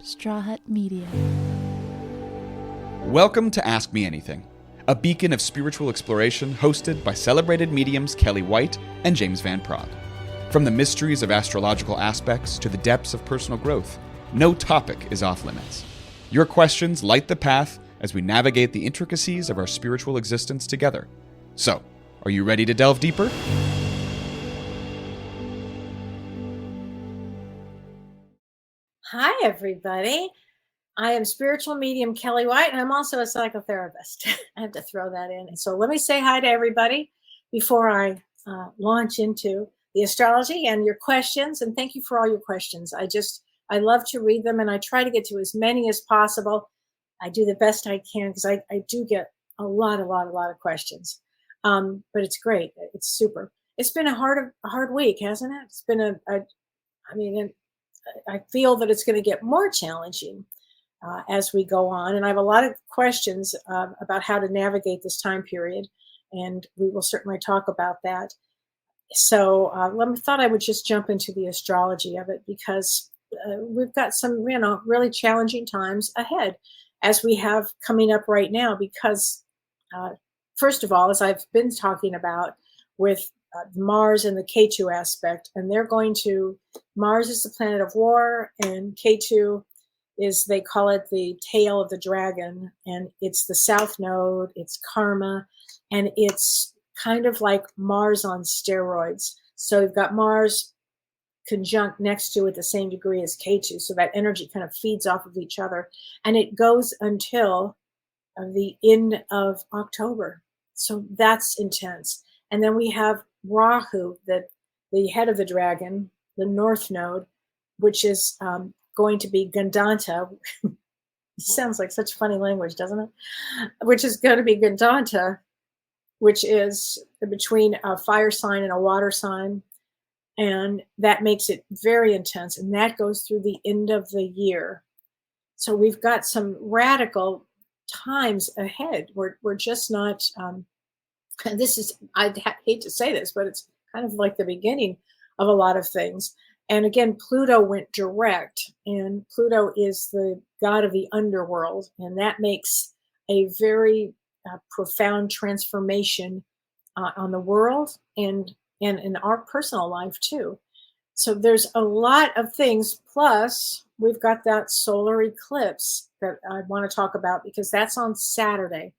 Straw Hut Media. Welcome to Ask Me Anything, a beacon of spiritual exploration hosted by celebrated mediums Kellee White and James Van Praagh. From the mysteries of astrological aspects to the depths of personal growth, no topic is off limits. Your questions light the path as we navigate the intricacies of our spiritual existence together. So, are you ready to delve deeper? Hi, everybody. I am spiritual medium Kellee White, and I'm also a psychotherapist. I have to throw that in. So let me say hi to everybody before I launch into the astrology and your questions. And thank you for all your questions. I love to read them, and I try to get to as many as possible. I do the best I can because I do get a lot of questions. But it's great. It's super. It's been a hard week, hasn't it? It's been I feel that it's going to get more challenging as we go on. And I have a lot of questions about how to navigate this time period. And we will certainly talk about that. So thought I would just jump into the astrology of it because we've got some, really challenging times ahead as we have coming up right now. Because first of all, as I've been talking about with Mars and the K2 aspect, and Mars is the planet of war, and K2 is, they call it the tail of the dragon, and it's the south node, it's karma, and it's kind of like Mars on steroids. So you've got Mars conjunct next to it the same degree as K2, so that energy kind of feeds off of each other, and it goes until the end of October. So that's intense. And then we have Rahu, the head of the dragon, the north node, which is going to be Gandanta. Sounds like such funny language, doesn't it? Which is going to be Gandanta, which is between a fire sign and a water sign. And that makes it very intense. And that goes through the end of the year. So we've got some radical times ahead. We're just not... and this is, I hate to say this, but it's kind of like the beginning of a lot of things. And again, Pluto went direct, and Pluto is the god of the underworld. And that makes a very profound transformation on the world and in our personal life too. So there's a lot of things. Plus, we've got that solar eclipse that I want to talk about because that's on Saturday.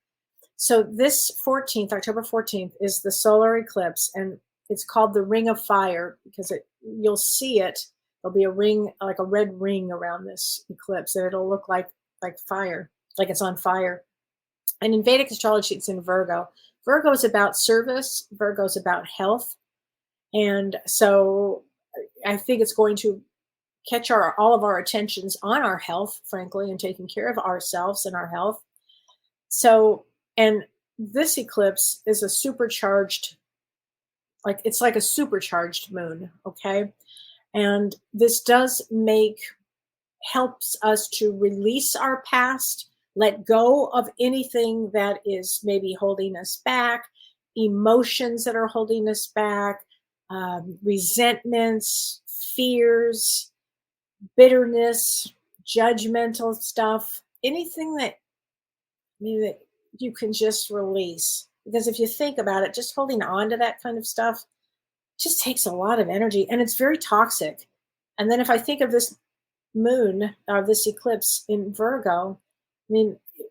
So this 14th, October 14th, is the solar eclipse, and it's called the Ring of Fire because you'll see it. There'll be a ring, like a red ring around this eclipse, and it'll look like fire, like it's on fire. And in Vedic astrology, it's in Virgo. Virgo is about service. Virgo is about health. And so I think it's going to catch all of our attentions on our health, frankly, and taking care of ourselves and our health. So, and this eclipse is a supercharged, it's like a supercharged moon, okay? And this helps us to release our past, let go of anything that is maybe holding us back, emotions that are holding us back, resentments, fears, bitterness, judgmental stuff, anything that you can just release. Because if you think about it, just holding on to that kind of stuff just takes a lot of energy, and it's very toxic. And then if I think of this moon, or this eclipse in Virgo,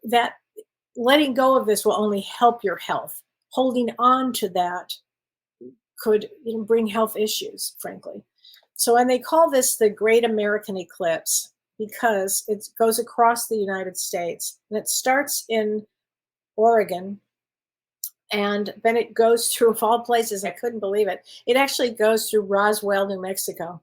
that letting go of this will only help your health. Holding on to that could bring health issues, frankly. So, and they call this the Great American Eclipse because it goes across the United States, and it starts in Oregon, and then it goes through, of all places, I couldn't believe it. It actually goes through Roswell, New Mexico.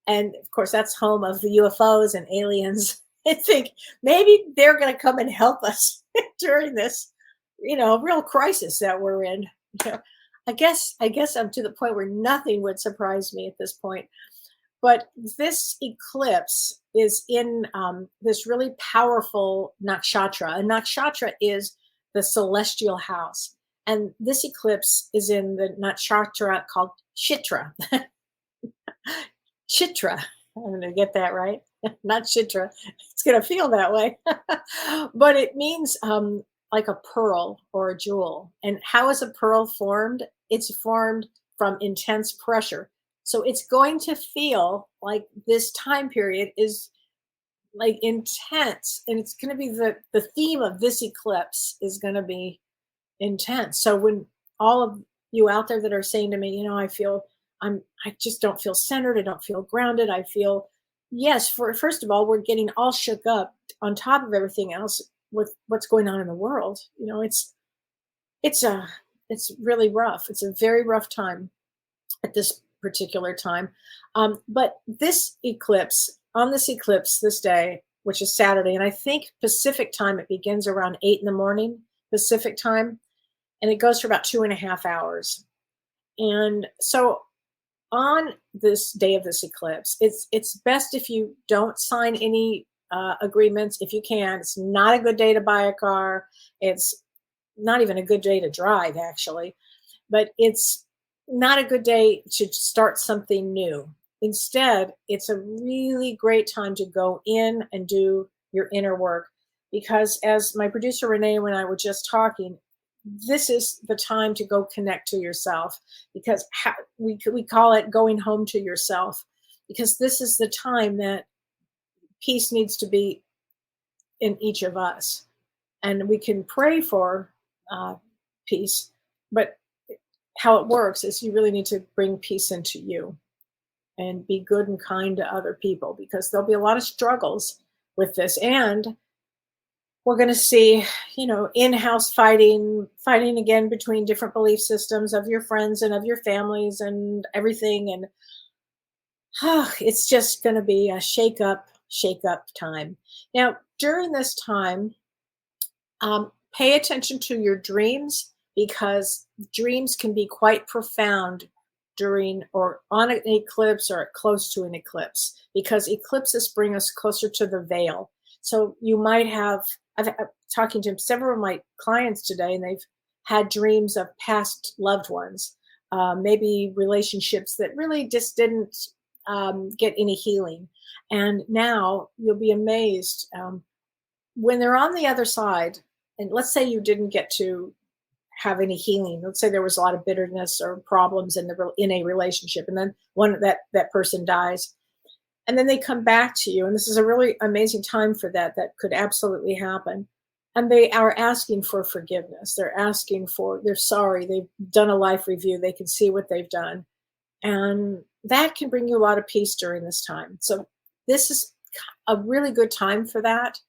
And of course, that's home of the UFOs and aliens. I think maybe they're going to come and help us during this, real crisis that we're in. I guess I'm to the point where nothing would surprise me at this point. But this eclipse is in this really powerful nakshatra. And nakshatra is the celestial house. And this eclipse is in the nakshatra called Chitra. Chitra. I'm going to get that right. Not Shitra. It's going to feel that way. But it means like a pearl or a jewel. And how is a pearl formed? It's formed from intense pressure. So it's going to feel like this time period is like intense. And it's going to be the theme of this eclipse is going to be intense. So when all of you out there that are saying to me, I just don't feel centered. I don't feel grounded. I feel, yes, first of all, we're getting all shook up on top of everything else with what's going on in the world. It's a, it's really rough. It's a very rough time at this particular time. But on this eclipse, this day, which is Saturday, and I think Pacific time, it begins around 8 in the morning, Pacific time, and it goes for about 2.5 hours. And so on this day of this eclipse, it's best if you don't sign any agreements if you can. It's not a good day to buy a car. It's not even a good day to drive, actually, but it's not a good day to start something new. Instead, it's a really great time to go in and do your inner work, because as my producer Renee and I were just talking, this is the time to go connect to yourself, because we call it going home to yourself, because this is the time that peace needs to be in each of us. And we can pray for peace, but how it works is you really need to bring peace into you and be good and kind to other people, because there'll be a lot of struggles with this. And we're going to see, in-house fighting again between different belief systems of your friends and of your families and everything. And it's just going to be a shake up time. Now, during this time, pay attention to your dreams, because dreams can be quite profound during or on an eclipse or close to an eclipse, because eclipses bring us closer to the veil. So you might have, I'm talking to several of my clients today, and they've had dreams of past loved ones, maybe relationships that really just didn't get any healing. And now you'll be amazed when they're on the other side. And let's say you didn't get to have any healing. Let's say there was a lot of bitterness or problems in a relationship, and then that person dies, and then they come back to you. And this is a really amazing time for that could absolutely happen. And they are asking for forgiveness. They're sorry. They've done a life review. They can see what they've done. And that can bring you a lot of peace during this time. So this is a really good time for that,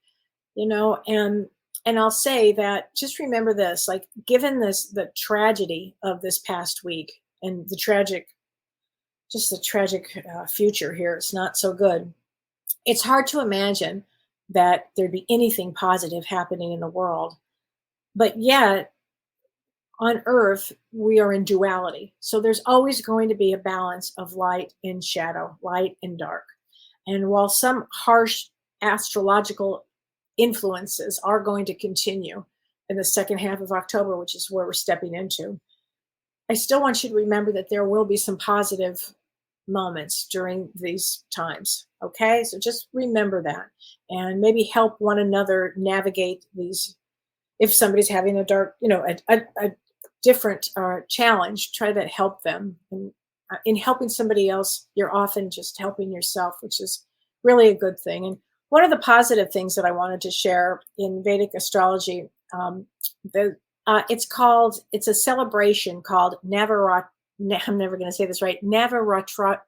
and I'll say that just remember this, like, given the tragedy of this past week and the tragic future here, it's not so good. It's hard to imagine that there'd be anything positive happening in the world. But yet, on Earth, we are in duality. So there's always going to be a balance of light and shadow, light and dark. And while some harsh astrological influences are going to continue in the second half of October, which is where we're stepping into, I still want you to remember that there will be some positive moments during these times. Okay, so just remember that, and maybe help one another navigate these. If somebody's having a dark, a different challenge, try to help them. And in helping somebody else, you're often just helping yourself, which is really a good thing. And one of the positive things that I wanted to share in Vedic astrology, it's a celebration called Navaratri. I'm never going to say this right. Navaratri,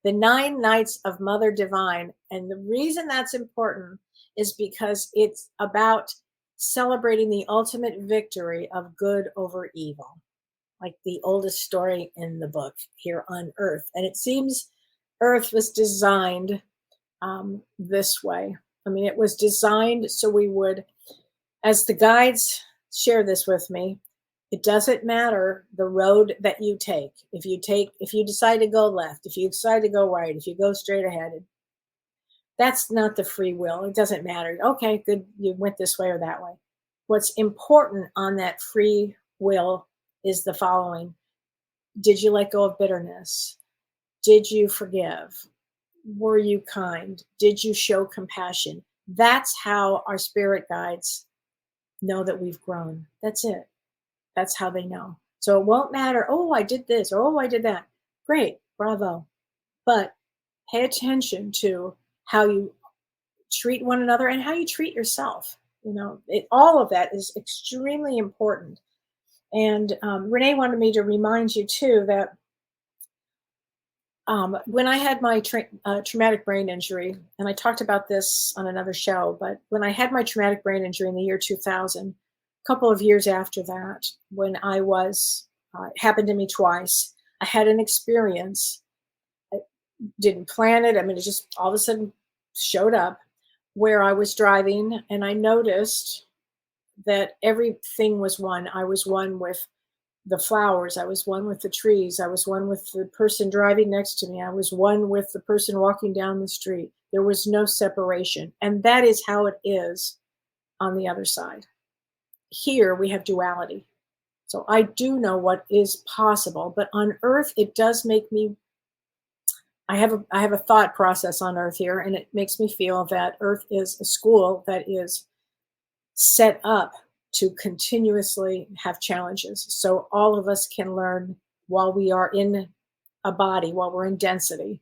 the 9 nights of Mother Divine. And the reason that's important is because it's about celebrating the ultimate victory of good over evil, like the oldest story in the book here on Earth. And it seems Earth was designed this way. I mean, it was designed so we would, as the guides share this with me, it doesn't matter the road that you take. If you decide to go left, if you decide to go right, if you go straight ahead, that's not the free will. It doesn't matter. Okay, good, you went this way or that way. What's important on that free will is the following. Did you let go of bitterness? Did you forgive? Were you kind? Did you show compassion? That's how our spirit guides know that we've grown. That's it. That's how they know. So it won't matter, oh, I did this, or oh, I did that. Great, bravo. But pay attention to how you treat one another and how you treat yourself. All of that is extremely important. And Renee wanted me to remind you too that when I had my traumatic brain injury, and I talked about this on another show, but when I had my traumatic brain injury in the year 2000, a couple of years after that, when I was, it happened to me twice, I had an experience. I didn't plan it. I mean, it just all of a sudden showed up where I was driving and I noticed that everything was one. I was one with the flowers. I was one with the trees. I was one with the person driving next to me. I was one with the person walking down the street. There was no separation. And that is how it is on the other side. Here we have duality. So I do know what is possible, but on Earth, it does make me, I have a thought process on Earth here, and it makes me feel that Earth is a school that is set up to continuously have challenges. So all of us can learn while we are in a body, while we're in density,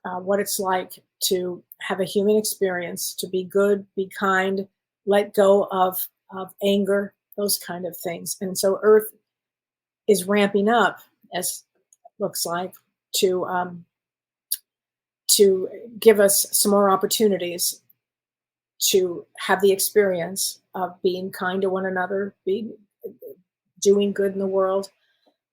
what it's like to have a human experience, to be good, be kind, let go of anger, those kind of things. And so Earth is ramping up, as it looks like, to give us some more opportunities to have the experience of being kind to one another, doing good in the world,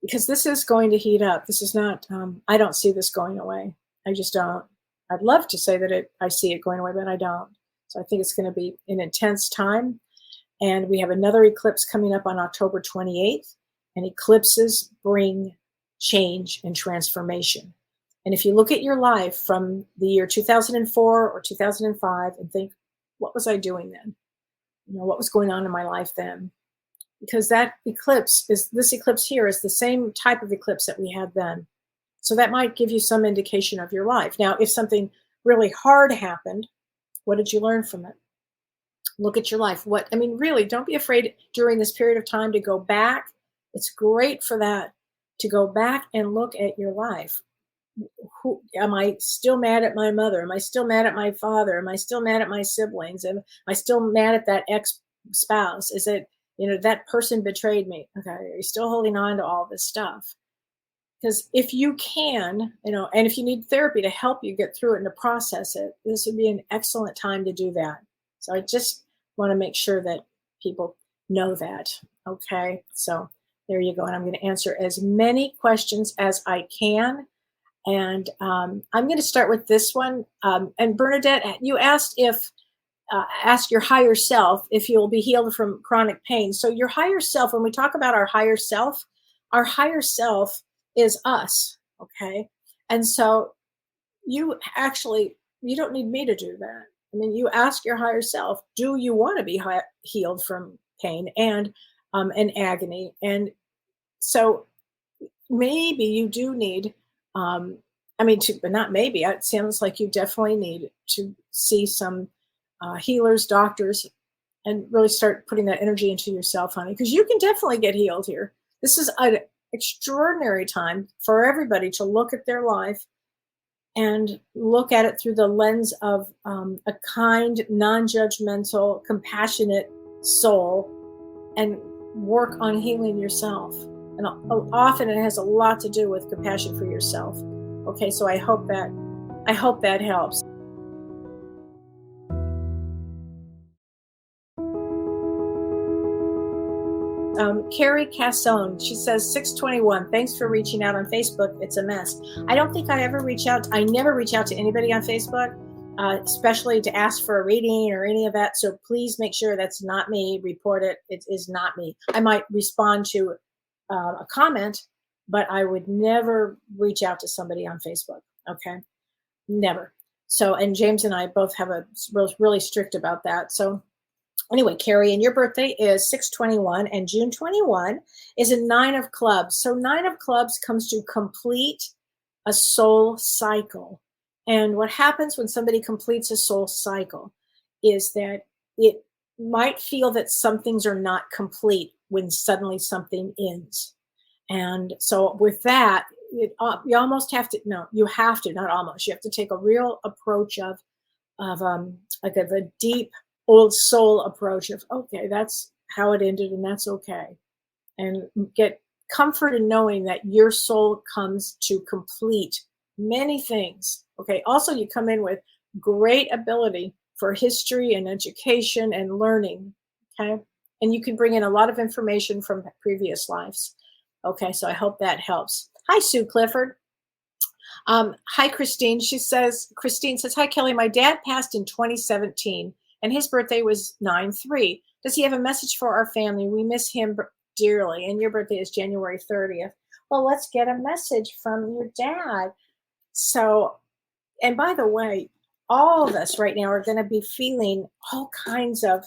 because this is going to heat up. This is not, I don't see this going away. I just don't. I'd love to say that I see it going away, but I don't. So I think it's going to be an intense time. And we have another eclipse coming up on October 28th, and eclipses bring change and transformation. And if you look at your life from the year 2004 or 2005 and think, what was I doing then? What was going on in my life then? Because this eclipse here is the same type of eclipse that we had then. So that might give you some indication of your life. Now, if something really hard happened, what did you learn from it? Look at your life. Really, don't be afraid during this period of time to go back. It's great for that, to go back and look at your life. Am I still mad at my mother? Am I still mad at my father? Am I still mad at my siblings? Am I still mad at that ex-spouse? Is it, that person betrayed me? Okay, are you still holding on to all this stuff? Because if you can, and if you need therapy to help you get through it and to process it, this would be an excellent time to do that. So I just want to make sure that people know that. Okay, so there you go. And I'm going to answer as many questions as I can. And I'm going to start with this one. And Bernadette, you asked ask your higher self if you'll be healed from chronic pain. So your higher self, when we talk about our higher self is us, okay? And so you don't need me to do that. You ask your higher self, do you want to be healed from pain and agony? And so maybe you do need, but not maybe, it sounds like you definitely need to see some healers, doctors, and really start putting that energy into yourself, honey, because you can definitely get healed here. This is an extraordinary time for everybody to look at their life and look at it through the lens of a kind, non-judgmental, compassionate soul, and work on healing yourself. And often it has a lot to do with compassion for yourself. Okay, so I hope that helps. Carrie Cassone, she says 621. Thanks for reaching out on Facebook. It's a mess. I don't think I ever reach out. I never reach out to anybody on Facebook, especially to ask for a reading or any of that. So please make sure that's not me. Report it. It is not me. I might respond to a comment, but I would never reach out to somebody on Facebook. Okay, never. So, and James and I both have both really strict about that. So Anyway, Carrie, and your birthday is 6/21, and June 21 is a 9 of clubs. So 9 of clubs comes to complete a soul cycle. And what happens when somebody completes a soul cycle is that it might feel that some things are not complete when suddenly something ends. And so with that, you almost have to, no, you have to, not almost, you have to take a real approach of like a deep old soul approach of, okay, that's how it ended and that's okay. And get comfort in knowing that your soul comes to complete many things. Okay. Also, you come in with great ability for history and education and learning. Okay. And you can bring in a lot of information from previous lives. Okay. So I hope that helps. Hi, Sue Clifford. Hi, Christine. Christine says, hi, Kellee. My dad passed in 2017 and his birthday was 9/3. Does he have a message for our family? We miss him dearly. And your birthday is January 30th. Well, let's get a message from your dad. So, and by the way, all of us right now are going to be feeling all kinds of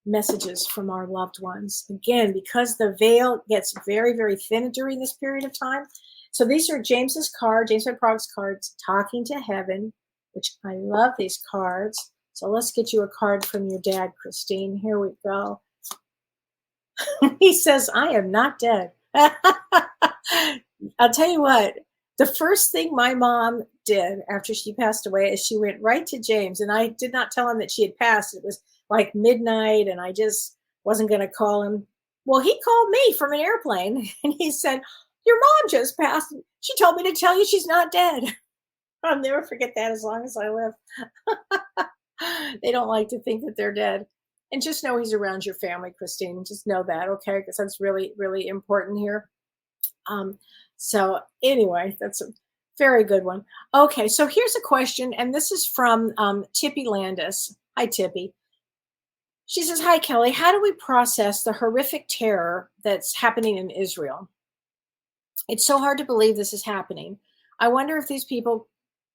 messages from our loved ones. Again, because the veil gets very, very thin during this period of time. So these are James's card, James Van Prague's cards, Talking to Heaven, which I love these cards. So let's get you a card from your dad, Christine. Here we go. He says, I am not dead. I'll tell you what, the first thing my mom did after she passed away is she went right to James. And I did not tell him that she had passed. It was like midnight and I just wasn't going to call him. Well, he called me from an airplane and he said, your mom just passed. She told me to tell you she's not dead. I'll never forget that as long as I live. They don't like to think that they're dead. And just know he's around your family, Christine. Just know that, okay? Because that's really, really important here. So anyway, that's a very good one. Okay, so here's a question, and this is from Tippy Landis. Hi, Tippy. She says, hi, Kellee. How do we process the horrific terror that's happening in Israel? It's so hard to believe this is happening. I wonder if these people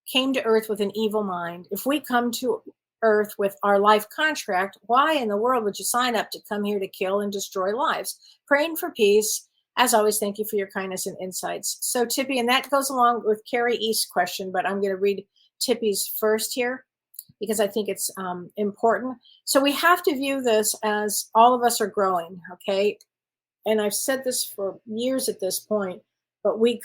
came to Earth with an evil mind. If we come to Earth with our life contract, why in the world would you sign up to come here to kill and destroy lives? Praying for peace. As always, thank you for your kindness and insights. So, Tippy, and that goes along with Carrie East's question, but I'm going to read Tippy's first here because I think it's important. So we have to view this as all of us are growing, okay? And I've said this for years at this point, but we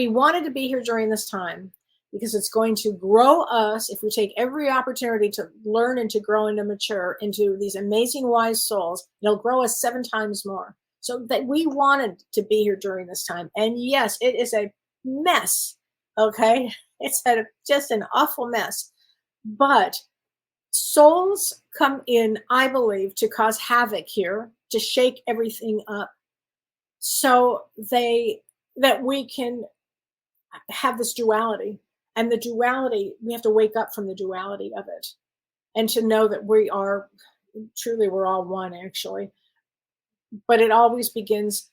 wanted to be here during this time because it's going to grow us if we take every opportunity to learn and to grow and to mature into these amazing wise souls. It'll grow us 7 times more. So that we wanted to be here during this time. And yes, it is a mess, okay? It's just an awful mess. But souls come in, I believe, to cause havoc here, to shake everything up so that we can have this duality. And the duality, we have to wake up from the duality of it and to know that we're all one, actually. But it always begins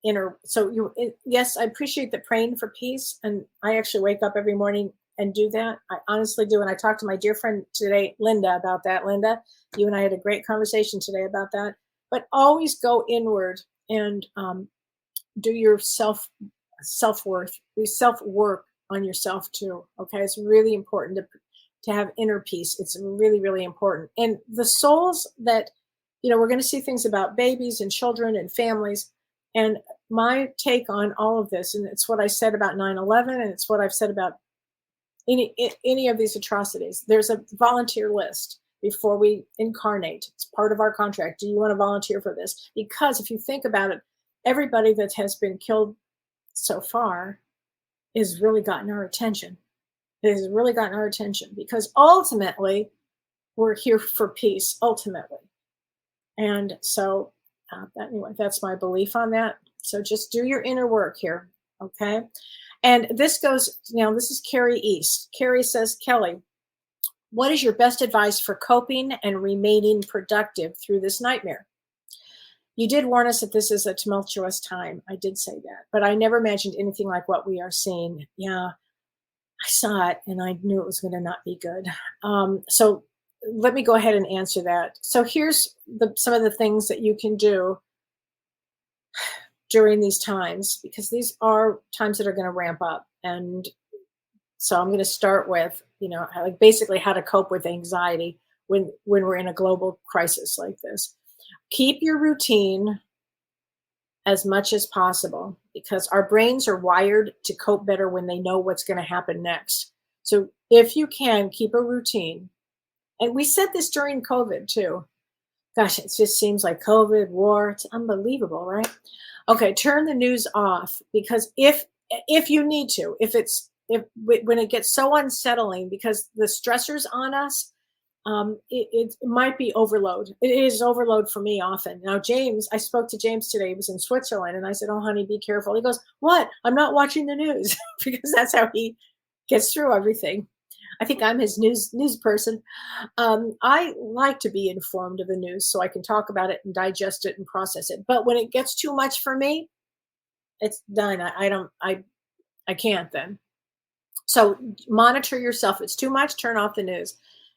inner. So yes, I appreciate the praying for peace. And I actually wake up every morning and do that. I honestly do. And I talked to my dear friend today, Linda, about that. Linda, you and I had a great conversation today about that. But always go inward and do your self-worth, do self-work on yourself too. Okay. It's really important to have inner peace. It's really, really important. And the souls that, we're going to see things about babies and children and families. And my take on all of this, and it's what I said about 9/11, and it's what I've said about any of these atrocities. There's a volunteer list before we incarnate. It's part of our contract. Do you want to volunteer for this? Because if you think about it, everybody that has been killed so far has really gotten our attention. It has really gotten our attention because ultimately we're here for peace, ultimately. And so anyway, that's my belief on that. So just do your inner work here, okay? And this is Carrie East. Carrie says, Kellee, what is your best advice for coping and remaining productive through this nightmare? You did warn us that this is a tumultuous time. I did say that, but I never imagined anything like what we are seeing. Yeah, I saw it and I knew it was going to not be good. So let me go ahead and answer that. So here's some of the things that you can do during these times, because these are times that are going to ramp up. And so I'm going to start with, like basically how to cope with anxiety when we're in a global crisis like this. Keep your routine as much as possible, because our brains are wired to cope better when they know what's going to happen next. So if you can, keep a routine. And we said this during COVID too. Gosh, it just seems like COVID, war, it's unbelievable, right? Okay, turn the news off, because if you need to, if when it gets so unsettling because the stressors on us, it might be overload. It is overload for me often. Now, James, I spoke to James today. He was in Switzerland, and I said, "Oh, honey, be careful." He goes, "What? I'm not watching the news," because that's how he gets through everything. I think I'm his news person. I like to be informed of the news so I can talk about it and digest it and process it. But when it gets too much for me, it's done. I can't then. So monitor yourself. If it's too much, turn off the news.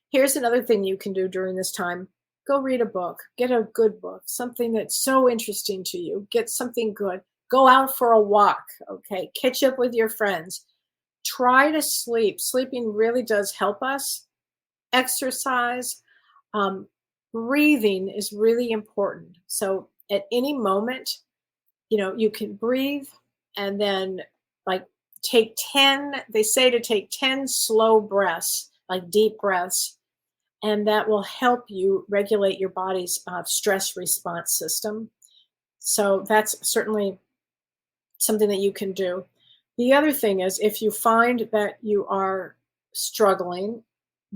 Here's another thing you can do during this time. Go read a book. Get a good book, something that's so interesting to you. Get something good. Go out for a walk, okay? Catch up with your friends. Try to sleep. Sleeping really does help us. Exercise. Breathing is really important. So at any moment, you can breathe and then like take 10, they say to take 10 slow breaths, like deep breaths, and that will help you regulate your body's stress response system. So that's certainly something that you can do. The other thing is, if you find that you are struggling,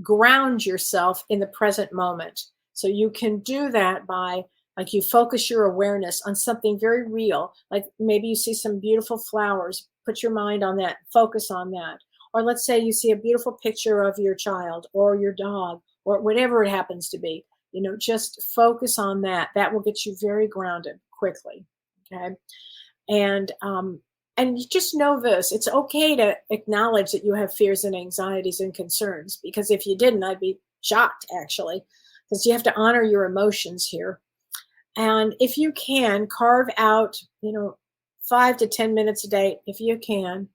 ground yourself in the present moment. So you can do that by, like, you focus your awareness on something very real. Like maybe you see some beautiful flowers, put your mind on that, focus on that. Or let's say you see a beautiful picture of your child or your dog or whatever it happens to be. Just focus on that. That will get you very grounded quickly. Okay. And you just know this, it's okay to acknowledge that you have fears and anxieties and concerns, because if you didn't, I'd be shocked, actually, because you have to honor your emotions here. And if you can, carve out, 5 to 10 minutes a day, if you can,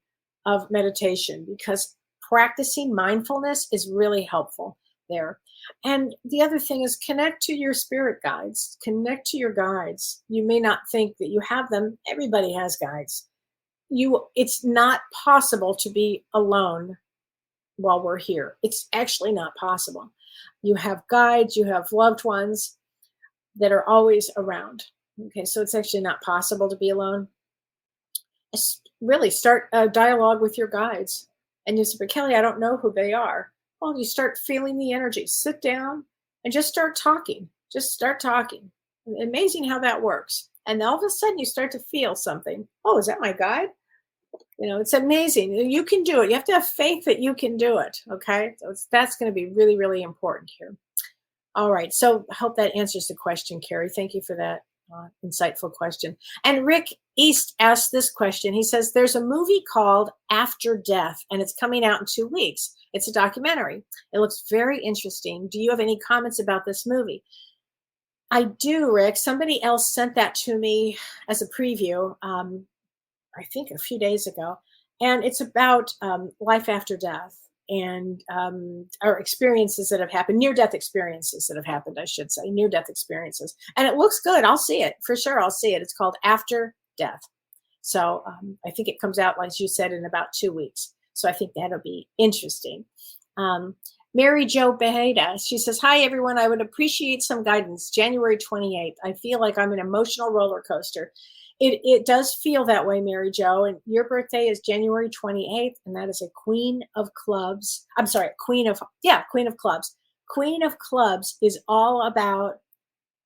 of meditation, because practicing mindfulness is really helpful there. And the other thing is, connect to your spirit guides. Connect to your guides. You may not think that you have them. Everybody has guides. It's not possible to be alone while we're here. It's actually not possible. You have guides, you have loved ones that are always around. Okay, so it's actually not possible to be alone. Really start a dialogue with your guides. And you say, "But Kellee, I don't know who they are." Well, you start feeling the energy. Sit down and just start talking. Just start talking. Amazing how that works. And all of a sudden you start to feel something. Oh, is that my guide? It's amazing. You can do it. You have to have faith that you can do it. Okay. So that's going to be really, really important here. All right. So I hope that answers the question, Carrie. Thank you for that insightful question. And Rick East asked this question. He says, there's a movie called After Death, and it's coming out in 2 weeks. It's a documentary. It looks very interesting. Do you have any comments about this movie? I do, Rick. Somebody else sent that to me as a preview, I think a few days ago. And it's about life after death and or experiences that have happened, near-death experiences that have happened, I should say, near-death experiences. And it looks good. I'll see it. For sure, I'll see it. It's called After Death. So I think it comes out, like you said, in about 2 weeks. So I think that'll be interesting. Mary Jo Beheda, she says, "Hi, everyone. I would appreciate some guidance. January 28th. I feel like I'm an emotional roller coaster." It does feel that way, Mary Jo. And your birthday is January 28th, and that is a Queen of Clubs. I'm sorry, Queen of Clubs. Queen of Clubs is all about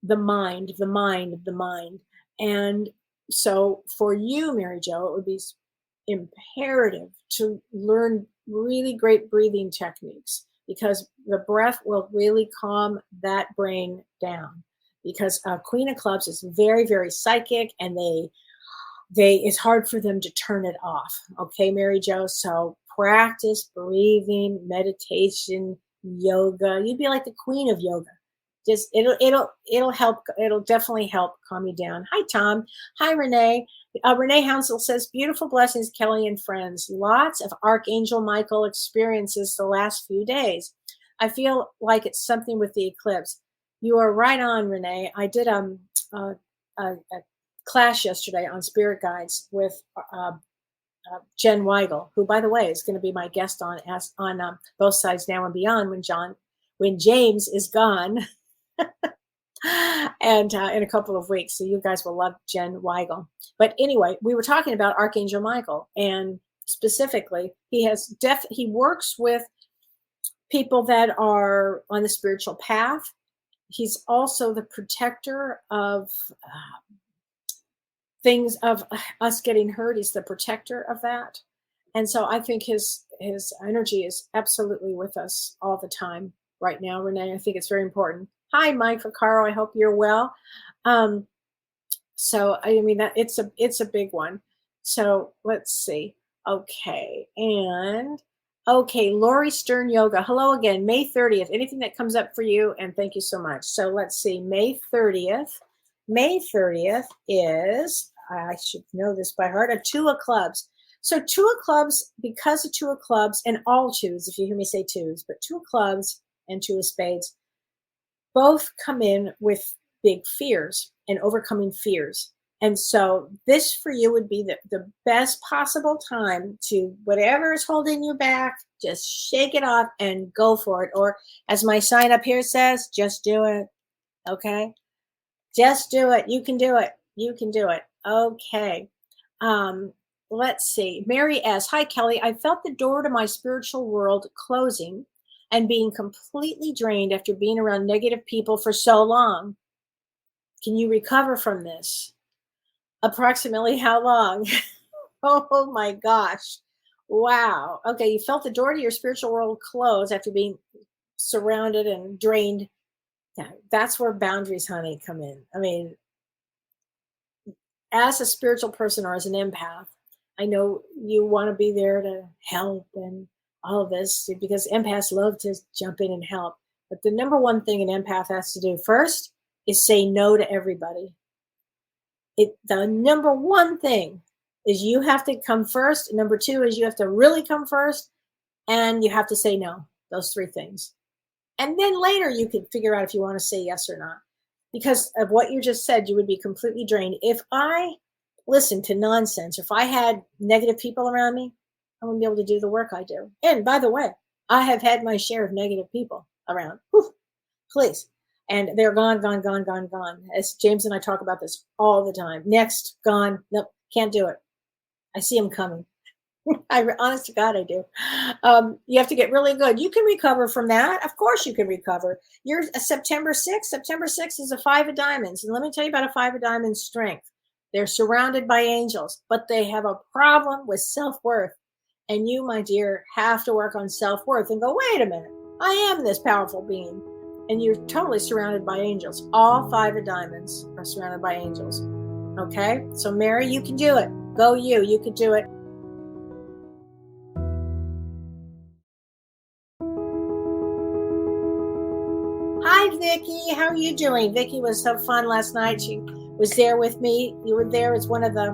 the mind, the mind, the mind. And so for you, Mary Jo, it would be imperative to learn really great breathing techniques, because the breath will really calm that brain down. Because Queen of Clubs is very, very psychic, and it's hard for them to turn it off. Okay, Mary Jo. So practice breathing, meditation, yoga. You'd be like the queen of yoga. Just it'll help. It'll definitely help calm you down. Hi, Tom. Hi, Renee. Renee Hounsel says, beautiful blessings, Kellee and friends. Lots of Archangel Michael experiences the last few days. I feel like it's something with the eclipse. You are right on, Renee. I did a class yesterday on spirit guides with Jen Weigel, who, by the way, is going to be my guest on Both Sides Now and Beyond when James is gone, and in a couple of weeks. So you guys will love Jen Weigel. But anyway, we were talking about Archangel Michael, and specifically, he works with people that are on the spiritual path. He's also the protector of things of us getting hurt. He's the protector of that. And so I think his energy is absolutely with us all the time right now, Renee. I think it's very important. Hi, Mike Vaccaro. I hope you're well. So I mean that it's a big one. So let's see. Okay. And okay, Lori Stern Yoga. Hello again. May 30th. Anything that comes up for you, and thank you so much. So let's see. May 30th. May 30th is, I should know this by heart, a Two of Clubs. So Two of Clubs, because of Two of Clubs, and all twos, if you hear me say twos, but Two of Clubs and Two of Spades, both come in with big fears and overcoming fears. And so this for you would be the best possible time to, whatever is holding you back, just shake it off and go for it. Or as my sign up here says, just do it. Okay? Just do it. You can do it. You can do it. Okay. Let's see. Mary S. Hi, Kellee. I felt the door to my spiritual world closing and being completely drained after being around negative people for so long. Can you recover from this? Approximately how long? Oh my gosh. Wow. Okay. You felt the door to your spiritual world close after being surrounded and drained. That's where boundaries, honey, come in. I mean, as a spiritual person or as an empath, I know you want to be there to help and all of this, because empaths love to jump in and help. But the number one thing an empath has to do first is say no to everybody. The number one thing is you have to come first. Number two is you have to really come first, and you have to say no. Those three things. And then later you can figure out if you want to say yes or not. Because of what you just said, you would be completely drained. If I listened to nonsense, if I had negative people around me, I wouldn't be able to do the work I do. And by the way, I have had my share of negative people around. Whew, please. And they're gone, gone, gone, gone, gone. As James and I talk about this all the time. Next, gone. Nope, can't do it. I see them coming. Honest to God, I do. You have to get really good. You can recover from that. Of course you can recover. You're a September 6th. September 6th is a Five of Diamonds. And let me tell you about a Five of Diamonds strength. They're surrounded by angels, but they have a problem with self-worth. And you, my dear, have to work on self-worth and go, wait a minute. I am this powerful being. And you're totally surrounded by angels. All Five of Diamonds are surrounded by angels. Okay? So Mary, you can do it. Go you. You can do it. Hi, Vicki. How are you doing? Vicki was so fun last night. She was there with me. You were there as one of the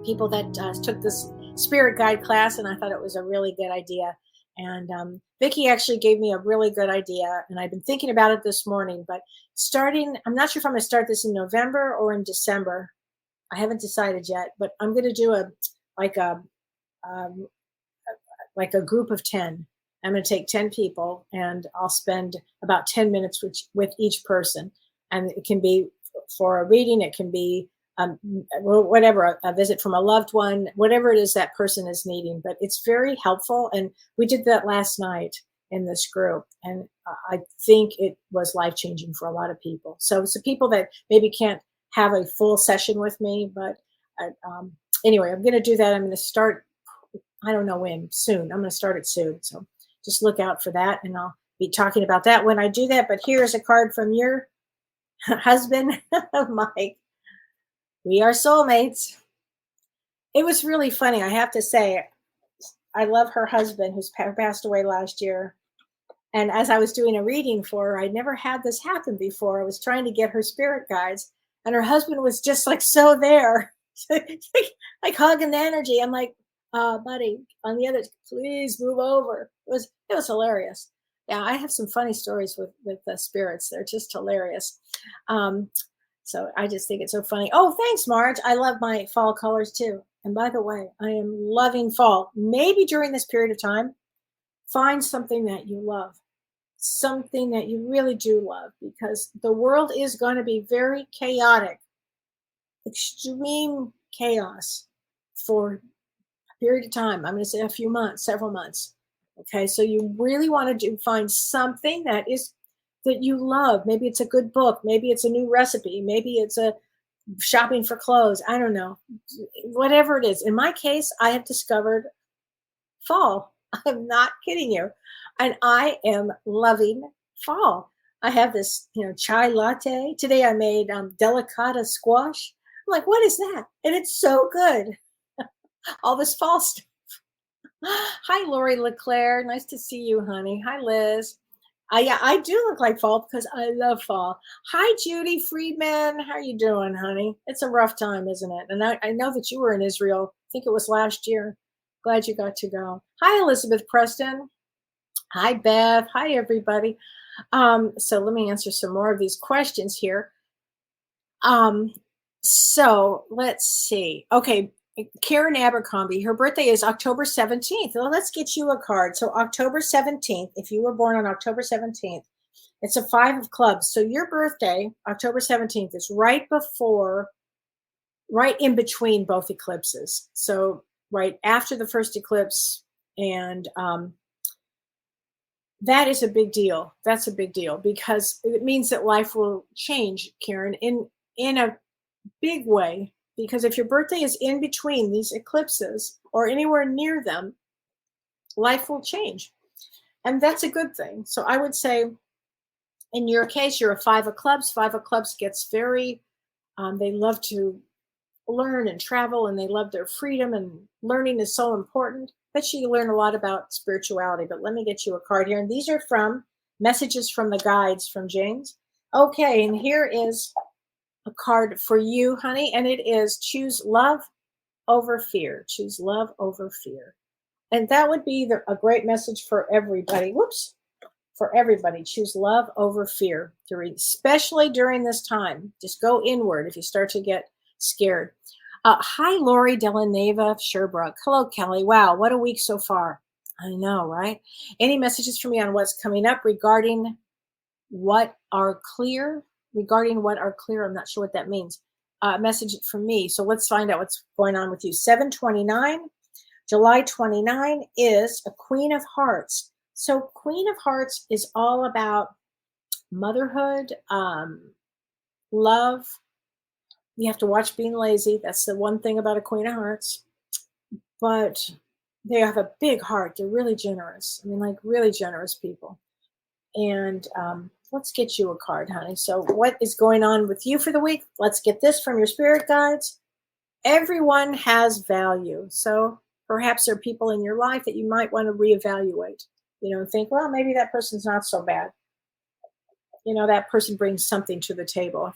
people that took this spirit guide class, and I thought it was a really good idea. And Vicki actually gave me a really good idea, and I've been thinking about it this morning. But I'm not sure if I'm going to start this in November or in December. I haven't decided yet, but I'm going to do a group of 10. I'm going to take 10 people, and I'll spend about 10 minutes with each person. And it can be for a reading. It can be whatever, a visit from a loved one, whatever it is that person is needing. But it's very helpful. And we did that last night in this group. And I think it was life-changing for a lot of people. So it's the people that maybe can't have a full session with me. But anyway, I'm going to do that. I'm going to start, I don't know when, soon. I'm going to start it soon. So just look out for that, and I'll be talking about that when I do that. But here's a card from your husband, Mike. We are soulmates. It was really funny. I have to say, I love her husband, who's passed away last year. And as I was doing a reading for her, I'd never had this happen before. I was trying to get her spirit guides, and her husband was just like so there, like hugging the energy. I'm like, buddy, on the other, please move over. It was hilarious. Yeah, I have some funny stories with the spirits. They're just hilarious. Um, so I just think it's so funny. Oh, thanks, Marge. I love my fall colors too. And by the way, I am loving fall. Maybe during this period of time, find something that you love, something that you really do love, because the world is going to be very chaotic, extreme chaos for a period of time. I'm going to say a few months, several months. Okay, so you really want to find something that you love. Maybe it's a good book, maybe it's a new recipe, maybe it's a shopping for clothes. I don't know, whatever it is. In my case, I have discovered fall. I'm not kidding you. And I am loving fall. I have this, chai latte. Today I made delicata squash. I'm like, what is that? And it's so good. All this fall stuff. Hi, Lori LeClaire. Nice to see you, honey. Hi, Liz. Yeah, I do look like fall because I love fall. Hi, Judy Friedman. How are you doing, honey? It's a rough time, isn't it? And I know that you were in Israel. I think it was last year. Glad you got to go. Hi, Elizabeth Preston. Hi, Beth. Hi, everybody. So let me answer some more of these questions here. So let's see. Okay, Karen Abercrombie, her birthday is October 17th. Well, let's get you a card. So October 17th, if you were born on October 17th, it's a 5 of clubs. So your birthday, October 17th, is right in between both eclipses. So right after the first eclipse, and that is a big deal. That's a big deal because it means that life will change, Karen, in a big way. Because if your birthday is in between these eclipses or anywhere near them, life will change. And that's a good thing. So I would say in your case, you're a 5 of clubs. 5 of clubs gets very, they love to learn and travel, and they love their freedom, and learning is so important. Bet you learn a lot about spirituality. But let me get you a card here. And these are from messages from the guides from James. Okay, and here is a card for you, honey, and it is choose love over fear. Choose love over fear. And that would be a great message for everybody. Whoops. For everybody, choose love over fear, especially during this time. Just go inward if you start to get scared. Hi, Lori Delaneva of Sherbrooke. Hello, Kelly. Wow, what a week so far. I know, right? Any messages for me on what's coming up regarding what are clear? Regarding what are clear, I'm not sure what that means. Message from me. So let's find out what's going on with you. 7/29, July 29 is a Queen of Hearts. So Queen of Hearts is all about motherhood, love. You have to watch being lazy. That's the one thing about a Queen of Hearts. But they have a big heart. They're really generous. I mean, like really generous people. And let's get you a card, honey. So what is going on with you for the week? Let's get this from your spirit guides. Everyone has value. So perhaps there are people in your life that you might want to reevaluate, and think, well, maybe that person's not so bad. That person brings something to the table. I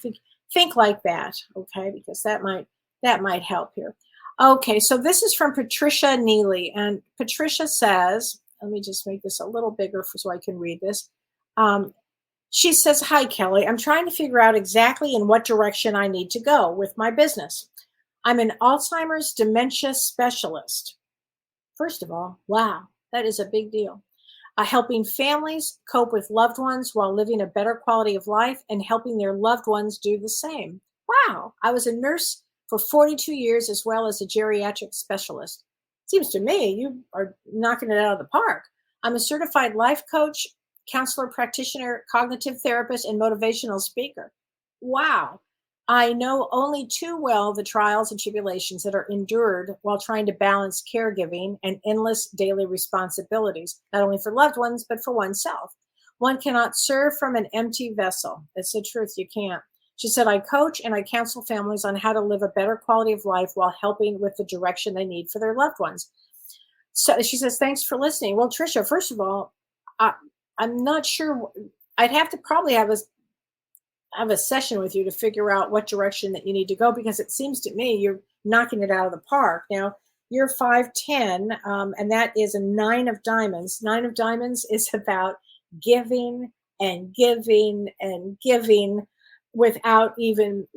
think like that, okay? Because that might help here. Okay, so this is from Patricia Neely. And Patricia says, let me just make this a little bigger so I can read this. She says, hi, Kelly. I'm trying to figure out exactly in what direction I need to go with my business. I'm an Alzheimer's dementia specialist. First of all, wow, that is a big deal. Helping families cope with loved ones while living a better quality of life and helping their loved ones do the same. Wow. I was a nurse for 42 years as well as a geriatric specialist. Seems to me you are knocking it out of the park. I'm a certified life coach, counselor, practitioner, cognitive therapist, and motivational speaker. Wow. I know only too well the trials and tribulations that are endured while trying to balance caregiving and endless daily responsibilities, not only for loved ones, but for oneself. One cannot serve from an empty vessel. It's the truth, you can't. She said, I coach and I counsel families on how to live a better quality of life while helping with the direction they need for their loved ones. So she says, thanks for listening. Well, Tricia, first of all, I'm not sure. I'd have to probably have a session with you to figure out what direction that you need to go, because it seems to me you're knocking it out of the park. Now, you're 5'10", and that is a 9 of diamonds. 9 of diamonds is about giving and giving and giving without even,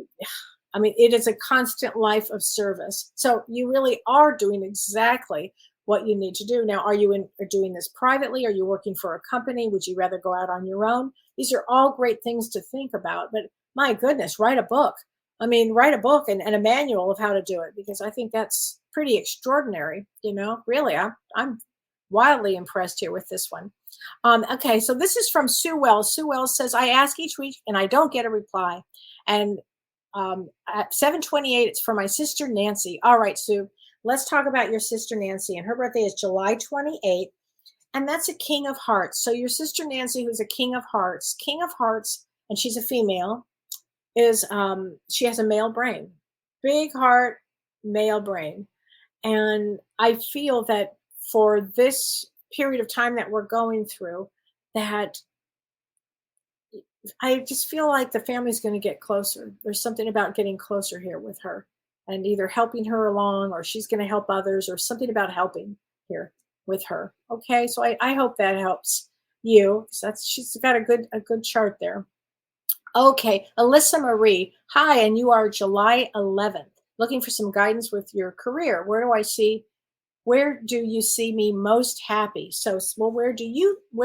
I mean, it is a constant life of service. So you really are doing exactly what you need to do. Now, are you doing this privately? Are you working for a company? Would you rather go out on your own? These are all great things to think about. But my goodness, write a book. I mean, write a book and a manual of how to do it, because I think that's pretty extraordinary. Really, I'm wildly impressed here with this one. Okay, so this is from Sue Wells. Sue Wells says, I ask each week and I don't get a reply. And at 7:28, it's for my sister Nancy. All right, Sue, let's talk about your sister Nancy. And her birthday is July 28th. And that's a King of Hearts. So your sister Nancy, who's a King of Hearts, and she's a female, is she has a male brain, big heart, male brain. And I feel that for this period of time that we're going through, that I just feel like the family's going to get closer. There's something about getting closer here with her, and either helping her along, or she's going to help others, or something about helping here with her. Okay, so I hope that helps you. She's got a good chart there. Okay, Alyssa Marie, hi, and you are July 11th. Looking for some guidance with your career. Where do you see me most happy? So, well, where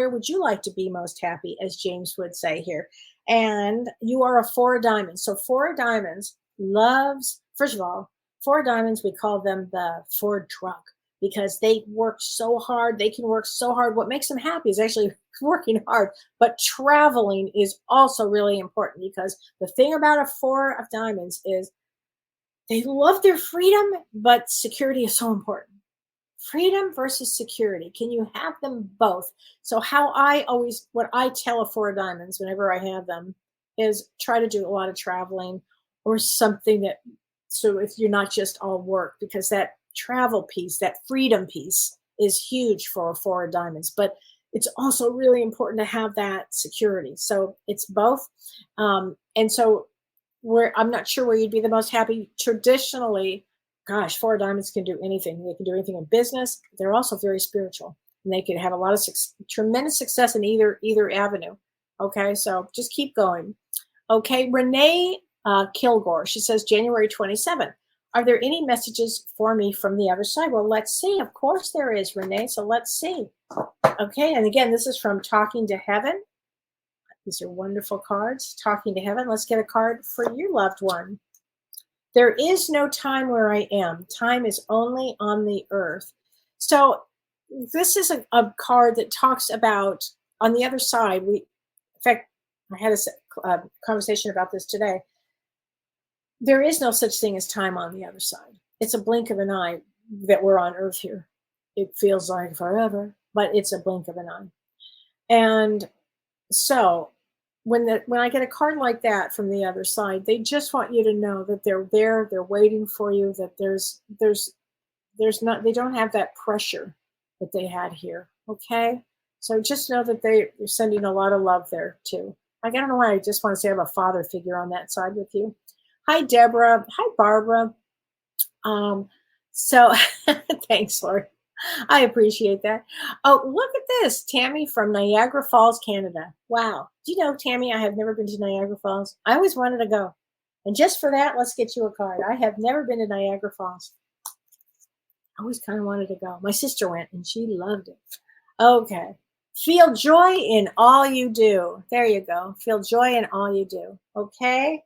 would you like to be most happy, as James would say here? And you are a 4 of diamonds. So 4 of diamonds loves, first of all, 4 of diamonds, we call them the Ford truck, because they work so hard. They can work so hard. What makes them happy is actually working hard, but traveling is also really important, because the thing about a 4 of diamonds is they love their freedom, but security is so important. Freedom versus security. Can you have them both? So what I tell a 4 of diamonds whenever I have them is try to do a lot of traveling, or something so if you're not just all work, because that travel piece, that freedom piece is huge for a 4 of diamonds, but it's also really important to have that security. So it's both. And so I'm not sure where you'd be the most happy. Traditionally, gosh, 4 of diamonds can do anything. They can do anything in business. They're also very spiritual, and they can have a lot of tremendous success in either avenue. Okay, so just keep going. Okay, Renee Kilgore, she says January 27th. Are there any messages for me from the other side? Well, let's see. Of course there is, Renee. So let's see. Okay, and again, this is from Talking to Heaven. These are wonderful cards. Talking to Heaven. Let's get a card for your loved one. There is no time where I am. Time is only on the earth. So this is a card that talks about on the other side. In fact, I had a conversation about this today. There is no such thing as time on the other side. It's a blink of an eye that we're on earth here. It feels like forever, but it's a blink of an eye. And so when I get a card like that from the other side, they just want you to know that they're there, they're waiting for you, that they don't have that pressure that they had here. Okay? So just know that they're sending a lot of love there too. I don't know why I just want to say I have a father figure on that side with you. Hi, Deborah. Hi, Barbara. So thanks, Lori. I appreciate that. Oh, look at this. Tammy from Niagara Falls, Canada. Wow. Do you know, Tammy, I have never been to Niagara Falls. I always wanted to go. And just for that, let's get you a card. I have never been to Niagara Falls. I always kind of wanted to go. My sister went and she loved it. Okay. Feel joy in all you do. There you go. Feel joy in all you do. Okay.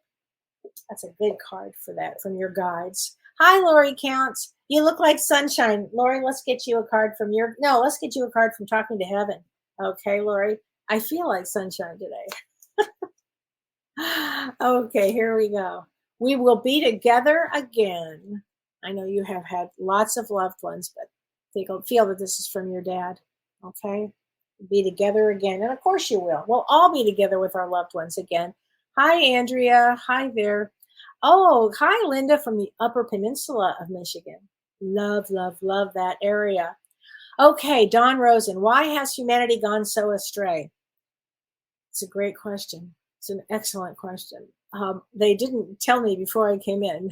That's a good card for that from your guides. Hi, Lori Counts. You look like sunshine. Lori, let's get you a card let's get you a card from Talking to Heaven. Okay, Lori. I feel like sunshine today. Okay, here we go. We will be together again. I know you have had lots of loved ones, but feel that this is from your dad. Okay? Be together again. And of course you will. We'll all be together with our loved ones again. Hi, Andrea. Hi there. Oh, hi, Linda from the Upper Peninsula of Michigan. Love, love, love that area. Okay, Don Rosen. Why has humanity gone so astray? It's a great question. It's an excellent question. They didn't tell me before I came in.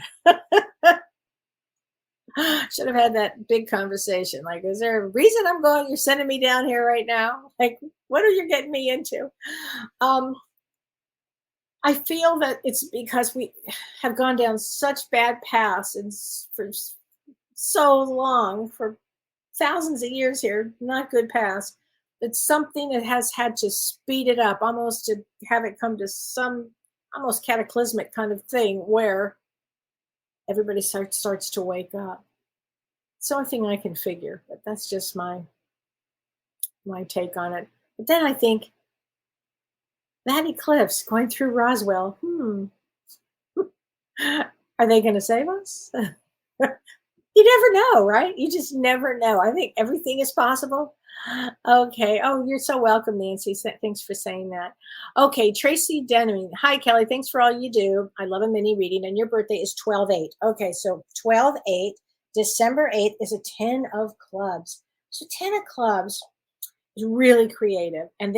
Should have had that big conversation. Like, is there a reason I'm going? You're sending me down here right now? Like, what are you getting me into? Um, I feel that it's because we have gone down such bad paths and for so long, for thousands of years here, not good paths. It's something that has had to speed it up, almost to have it come to some almost cataclysmic kind of thing where everybody starts to wake up. It's the only thing I can figure, but that's just my take on it. But then I think that eclipse going through Roswell, are they going to save us? You never know, right? You just never know. I think everything is possible. Okay. Oh, you're so welcome, Nancy. Thanks for saying that. Okay, Tracy Denning. Hi, Kelly. Thanks for all you do. I love a mini reading, and your birthday is 12/8. Okay, so 12/8, December 8th is a 10 of clubs. So 10 of clubs is really creative, and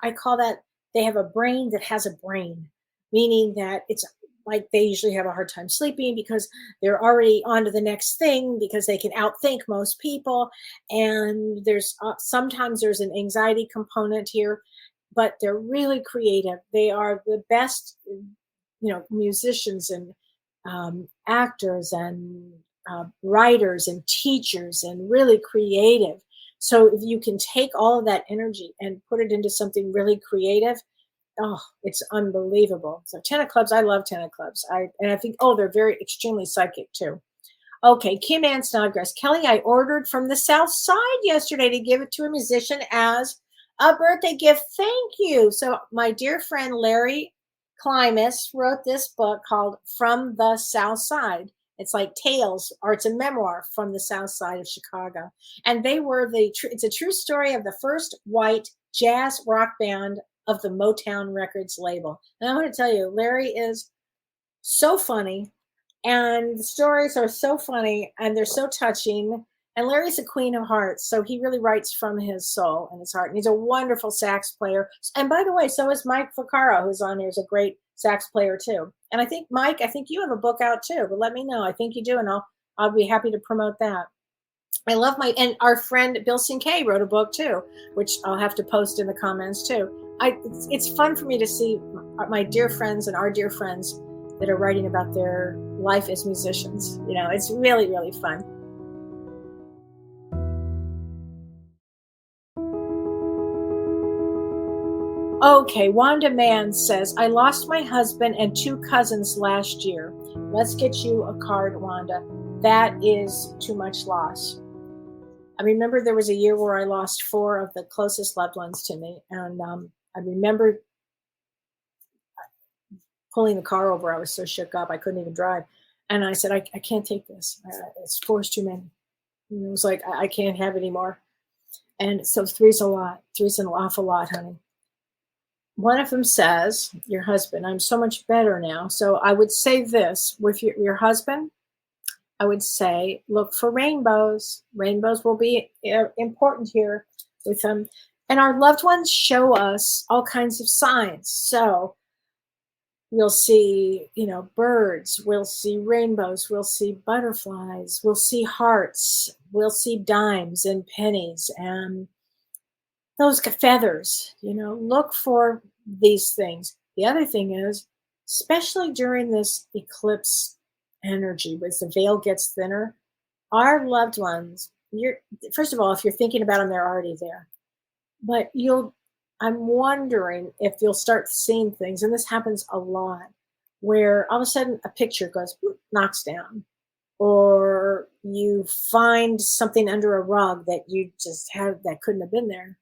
I call that they have a brain that has a brain, meaning that it's like they usually have a hard time sleeping because they're already on to the next thing because they can outthink most people. And there's sometimes there's an anxiety component here, but they're really creative. They are the best, musicians and actors and writers and teachers and really creative. So if you can take all of that energy and put it into something really creative, oh, it's unbelievable. So 10 of clubs, I love 10 of clubs. I think, they're very extremely psychic too. Okay, Kim Ann Snodgrass. Kelly, I ordered from the South Side yesterday to give it to a musician as a birthday gift. Thank you. So my dear friend Larry Klimas wrote this book called From the South Side. It's like tales, or it's a memoir from the South Side of Chicago. And they were it's a true story of the first white jazz rock band of the Motown Records label. And I want to tell you, Larry is so funny, and the stories are so funny, and they're so touching. And Larry's a queen of hearts, so he really writes from his soul and his heart. And he's a wonderful sax player. And by the way, so is Mike Ficarra, who's on here, is a great sax player too. And I think, Mike, I think you have a book out too, but let me know. I think you do, and I'll be happy to promote that. I love and our friend Bill Sinkay wrote a book too, which I'll have to post in the comments too. It's fun for me to see my dear friends and our dear friends that are writing about their life as musicians. It's really, really fun. Okay, Wanda Mann says, I lost my husband and 2 cousins last year. Let's get you a card, Wanda. That is too much loss. I remember there was a year where I lost 4 of the closest loved ones to me. And I remember pulling the car over. I was so shook up, I couldn't even drive. And I said, I can't take this. It's 4 is too many. And it was like, I can't have any more. And so 3's a lot. 3's an awful lot, honey. One of them says, your husband, I'm so much better now. So I would say this with your husband. I would say, look for rainbows. Rainbows will be important here with them. And our loved ones show us all kinds of signs. So we'll see, birds. We'll see rainbows. We'll see butterflies. We'll see hearts. We'll see dimes and pennies and those feathers. Look for these things. The other thing is, especially during this eclipse energy, as the veil gets thinner, our loved ones, first of all, if you're thinking about them, they're already there. But I'm wondering if you'll start seeing things, and this happens a lot, where all of a sudden a picture goes, knocks down, or you find something under a rug that you just had that couldn't have been there.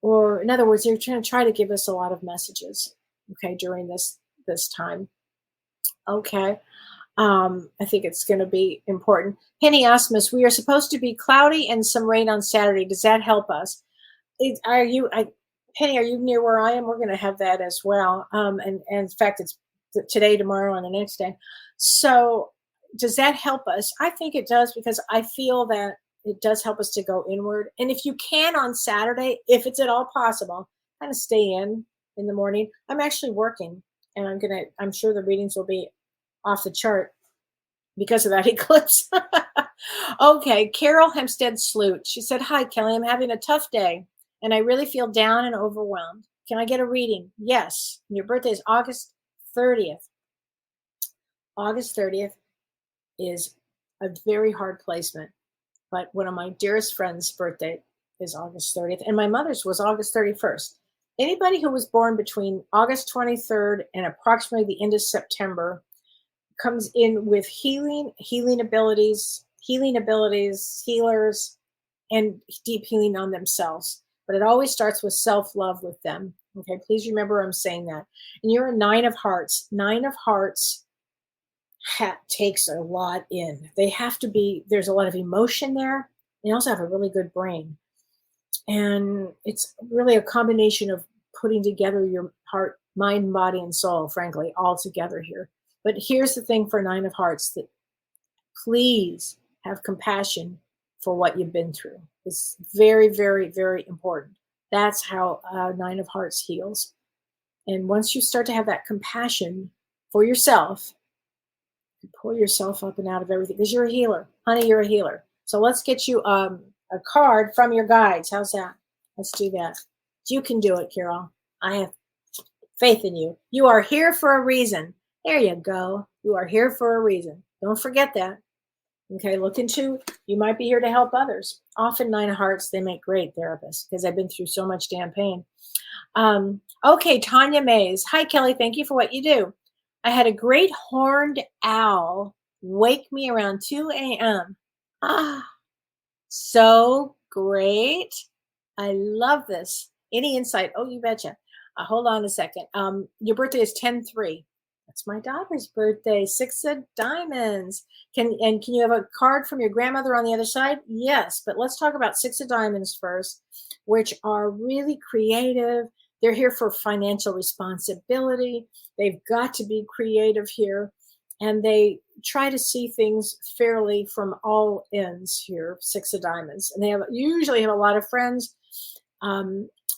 Or in other words, they're trying to give us a lot of messages, okay, during this time. Okay. I think it's going to be important. Penny Osmus, we are supposed to be cloudy and some rain on Saturday. Does that help us? Penny, are you near where I am? We're going to have that as well. And in fact, it's today, tomorrow, and the next day. So does that help us? I think it does, because I feel that it does help us to go inward. And if you can on Saturday, if it's at all possible, kind of stay in. in the morning. I'm actually working, and I'm sure the readings will be off the chart because of that eclipse. Okay, Carol Hempstead Sloot. She said, "Hi, Kellee. I'm having a tough day, and I really feel down and overwhelmed. Can I get a reading?" Yes. Your birthday is August 30th. August 30th is a very hard placement, but one of my dearest friends' birthday is August 30th, and my mother's was August 31st. Anybody who was born between August 23rd and approximately the end of September comes in with healing abilities, healers, and deep healing on themselves. But it always starts with self-love with them. Okay, please remember I'm saying that. And you're a 9 of Hearts. 9 of Hearts takes a lot in. They have to be, there's a lot of emotion there. They also have a really good brain. And it's really a combination of putting together your heart, mind, body, and soul, frankly, all together here. But here's the thing for 9 of Hearts, that please have compassion for what you've been through. It's very, very, very important. That's how 9 of Hearts heals. And once you start to have that compassion for yourself, you pull yourself up and out of everything, because you're a healer. Honey, you're a healer. So let's get you a card from your guides. How's that? Let's do that. You can do it, Carol. I have faith in you. You are here for a reason. There you go. You are here for a reason. Don't forget that. Okay, you might be here to help others. Often 9 of Hearts, they make great therapists because they've been through so much damn pain. Okay, Tanya Mays. Hi, Kellee. Thank you for what you do. I had a great horned owl wake me around 2 a.m. Ah, so great. I love this. Any insight? Oh, you betcha. Hold on a second. Your birthday is 10/3. That's my daughter's birthday. 6 of Diamonds. Can you have a card from your grandmother on the other side? Yes, but let's talk about 6 of Diamonds first, which are really creative. They're here for financial responsibility. They've got to be creative here, and they try to see things fairly from all ends here. 6 of Diamonds, and they usually have a lot of friends.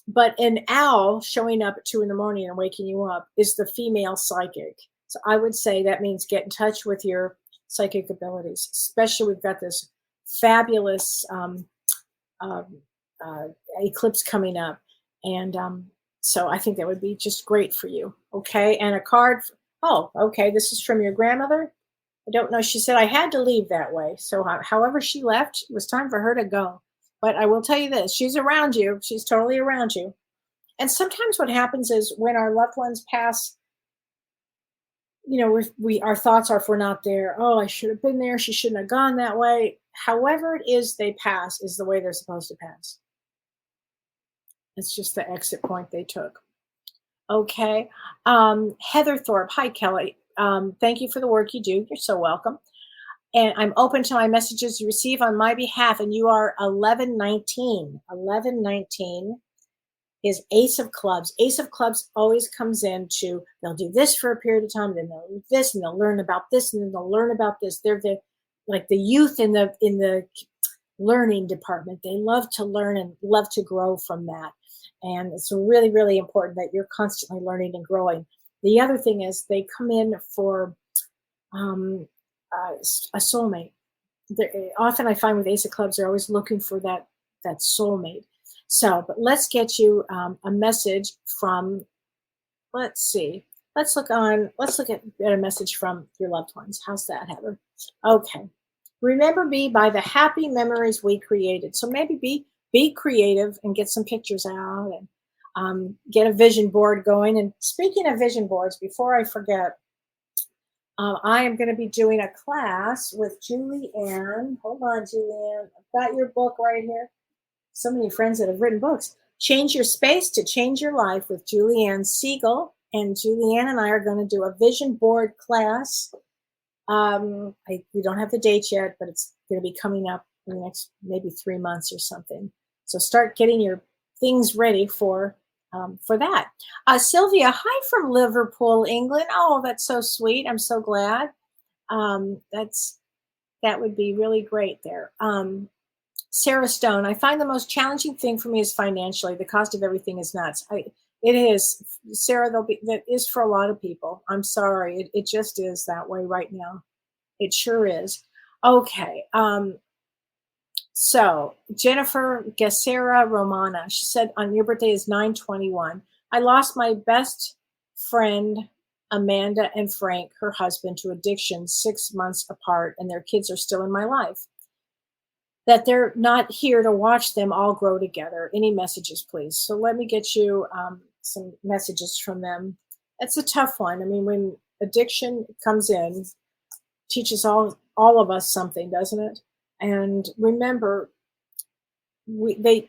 But an owl showing up at 2 in the morning and waking you up is the female psychic. So I would say that means get in touch with your psychic abilities. Especially, we've got this fabulous eclipse coming up, and so I think that would be just great for you. Okay, and a card. Oh, okay. This is from your grandmother. I don't know. She said I had to leave that way. So however she left, it was time for her to go. But I will tell you this, she's around you. She's totally around you. And sometimes what happens is when our loved ones pass, our thoughts are, if we're not there, oh, I should have been there. She shouldn't have gone that way. However it is they pass is the way they're supposed to pass. It's just the exit point they took. Okay. Heather Thorpe. Hi, Kellee. Thank you for the work you do. You're so welcome. And I'm open to my messages you receive on my behalf. And you are 1119. 1119 is Ace of Clubs. Ace of Clubs always comes in to, they'll do this for a period of time, then they'll do this, and they'll learn about this, and then they'll learn about this. They're like the youth in the learning department. They love to learn and love to grow from that. And it's really, really important that you're constantly learning and growing. The other thing is they come in for a soulmate. Often I find with Ace of Clubs, they're always looking for that soulmate. So, but let's get you a message from, let's see. Let's look at a message from your loved ones. How's that, Heather? Okay. Remember me by the happy memories we created. So maybe be creative and get some pictures out and get a vision board going. And speaking of vision boards, before I forget, I am going to be doing a class with Julianne. Hold on, Julianne. I've got your book right here. So many friends that have written books. Change Your Space to Change Your Life with Julianne Siegel. And Julianne and I are going to do a vision board class. We don't have the date yet, but it's going to be coming up in the next maybe 3 months or something. So start getting your things ready for that. Sylvia, hi from Liverpool, England. Oh, that's so sweet. I'm so glad. That would be really great there. Sarah Stone, I find the most challenging thing for me is financially. The cost of everything is nuts. It is, Sarah. That is for a lot of people. I'm sorry. It just is that way right now. It sure is. Okay. So Jennifer Gessera Romana, she said, on your birthday is 9/21. I lost my best friend, Amanda and Frank, her husband, to addiction 6 months apart, and their kids are still in my life. That they're not here to watch them all grow together. Any messages, please? So let me get you some messages from them. It's a tough one. I mean, when addiction comes in, teaches all of us something, doesn't it? And remember, the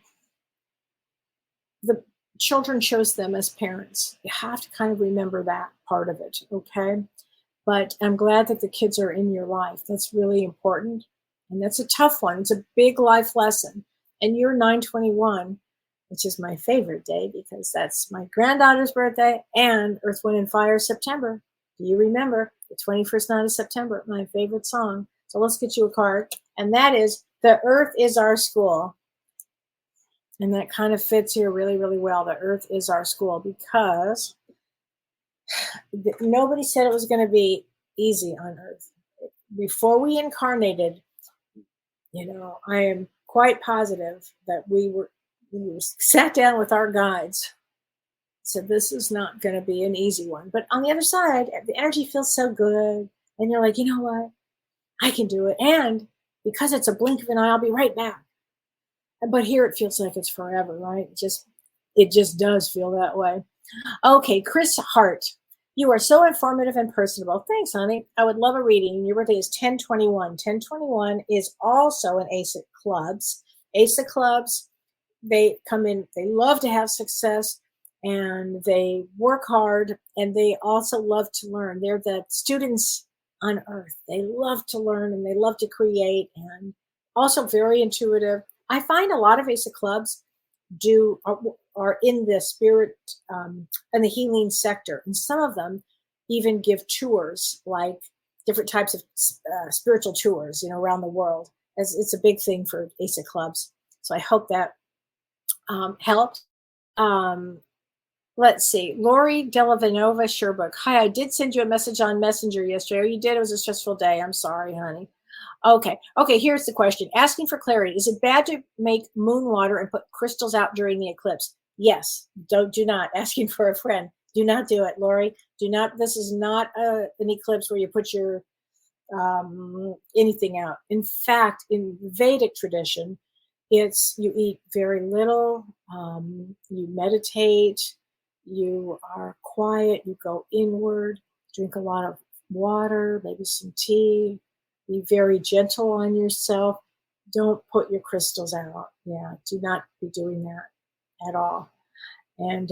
children chose them as parents. You have to kind of remember that part of it, okay? But I'm glad that the kids are in your life. That's really important. And that's a tough one. It's a big life lesson. And you're 9/21, which is my favorite day because that's my granddaughter's birthday and Earth, Wind, and Fire September. Do you remember the 21st night of September, my favorite song? So let's get you a card. And that is The Earth is Our School. And that kind of fits here really, really well. The Earth is our school because nobody said it was going to be easy on Earth. Before we incarnated, I am quite positive that we sat down with our guides. Said this is not going to be an easy one. But on the other side, the energy feels so good. And you're like, you know what? I can do it. And because it's a blink of an eye, I'll be right back. But here it feels like it's forever, right? It just does feel that way. Okay, Chris Hart. You are so informative and personable. Thanks, honey. I would love a reading. Your birthday is 10/21. 10/21 is also an Ace of Clubs. Ace of Clubs, they come in, they love to have success, and they work hard, and they also love to learn. They're the students on Earth. They love to learn, and they love to create, and also very intuitive. I find a lot of Ace of Clubs are in the spirit and the healing sector, and some of them even give tours, like different types of spiritual tours, around the world. As it's a big thing for Ace of Clubs. So I hope that helped. Let's see, Lori Della Venova Sherbrooke. Hi, I did send you a message on Messenger yesterday. Oh, you did? It was a stressful day. I'm sorry, honey. Okay, here's the question. Asking for clarity. Is it bad to make moon water and put crystals out during the eclipse? Yes. Do not. Asking for a friend. Do not do it, Lori. Do not. This is not an eclipse where you put your anything out. In fact, in Vedic tradition, it's you eat very little, you meditate, you are quiet, you go inward, drink a lot of water, maybe some tea. Be very gentle on yourself. Don't put your crystals out. Yeah, do not be doing that at all. And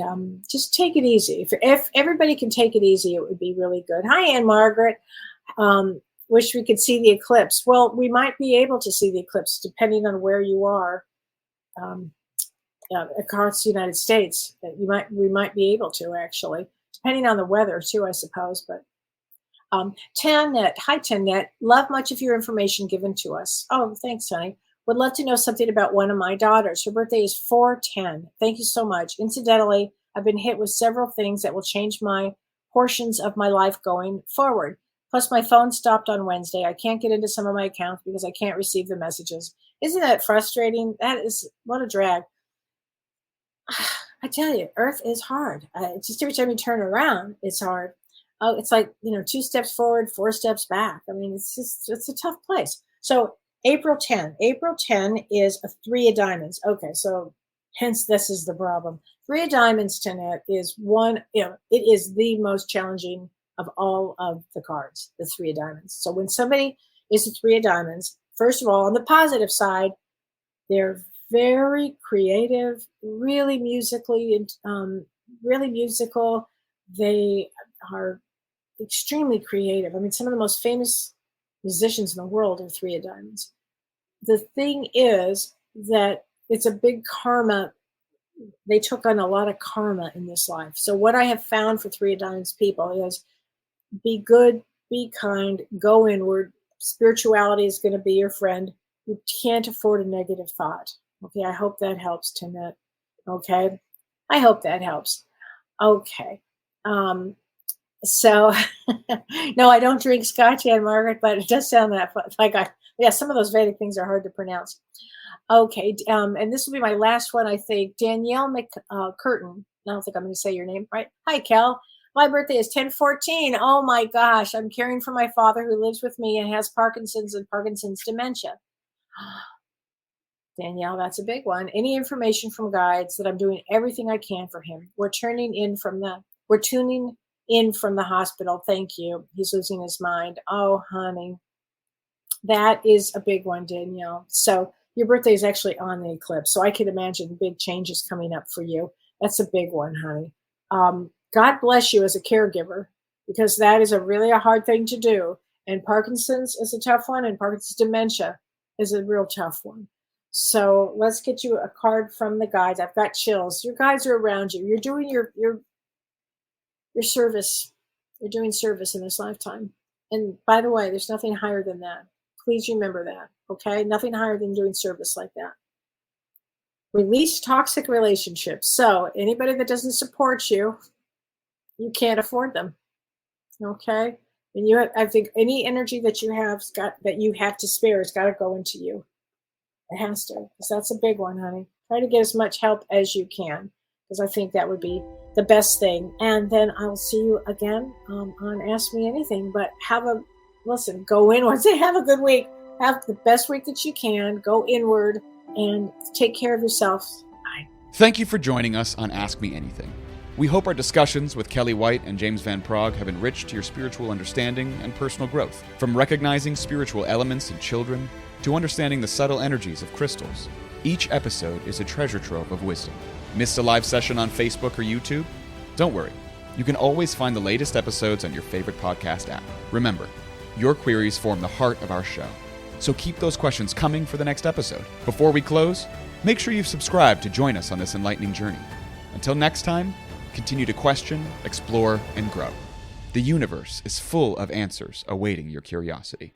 just take it easy. If everybody can take it easy, it would be really good. Hi, Ann Margaret. Wish we could see the eclipse. Well, we might be able to see the eclipse depending on where you are across the United States. We might be able to, actually, depending on the weather too, I suppose. But Tannet, hi Tannet, love much of your information given to us. Oh, thanks, honey. Would love to know something about one of my daughters. Her birthday is 4/10. Thank you so much. Incidentally, I've been hit with several things that will change my portions of my life going forward. Plus, my phone stopped on Wednesday. I can't get into some of my accounts because I can't receive the messages. Isn't that frustrating? That is, what a drag. I tell you, Earth is hard. Just every time you turn around, it's hard. Oh, it's like, 2 steps forward, 4 steps back. I mean, it's a tough place. So April 10 is a 3 of diamonds. Okay, so hence this is the problem. 3 of diamonds, Tanette, is one, it is the most challenging of all of the cards, the 3 of diamonds. So when somebody is a 3 of diamonds, first of all, on the positive side, they're very creative, really musically, really musical. They are extremely creative. I mean, some of the most famous musicians in the world are 3 of diamonds. The thing is that it's a big karma. They took on a lot of karma in this life. So what I have found for 3 of diamonds people is be good, be kind, go inward. Spirituality is going to be your friend. You can't afford a negative thought. Okay, I hope that helps, Tinette. Okay, I hope that helps. Okay. So, no, I don't drink scotch, Anne Margaret, but it does sound that like yeah, some of those Vedic things are hard to pronounce. Okay, and this will be my last one, I think. Danielle Curtin. I don't think I'm going to say your name right. Hi, Kel. My birthday is 10/14. Oh my gosh, I'm caring for my father who lives with me and has Parkinson's and Parkinson's dementia. Danielle, that's a big one. Any information from guides that I'm doing everything I can for him. We're tuning in from the hospital. Thank you. He's losing his mind. Oh, honey. That is a big one, Danielle. So your birthday is actually on the eclipse. So I can imagine big changes coming up for you. That's a big one, honey. God bless you as a caregiver, because that is a hard thing to do. And Parkinson's is a tough one, and Parkinson's dementia is a real tough one. So let's get you a card from the guides. I've got chills. Your guides are around you. You're doing your service. You're doing service in this lifetime. And by the way, there's nothing higher than that. Please remember that, okay? Nothing higher than doing service like that. Release toxic relationships. So anybody that doesn't support you, you can't afford them, okay? And I think any energy that you have to spare has got to go into you. It has to, because that's a big one, honey. Try to get as much help as you can, because I think that would be the best thing. And then I'll see you again on Ask Me Anything. But go inward. Say have a good week. Have the best week that you can. Go inward and take care of yourself. Bye. Thank you for joining us on Ask Me Anything. We hope our discussions with Kellee White and James Van Praagh have enriched your spiritual understanding and personal growth. From recognizing spiritual elements in children to understanding the subtle energies of crystals, each episode is a treasure trove of wisdom. Missed a live session on Facebook or YouTube? Don't worry. You can always find the latest episodes on your favorite podcast app. Remember, your queries form the heart of our show, so keep those questions coming for the next episode. Before we close, make sure you've subscribed to join us on this enlightening journey. Until next time, continue to question, explore, and grow. The universe is full of answers awaiting your curiosity.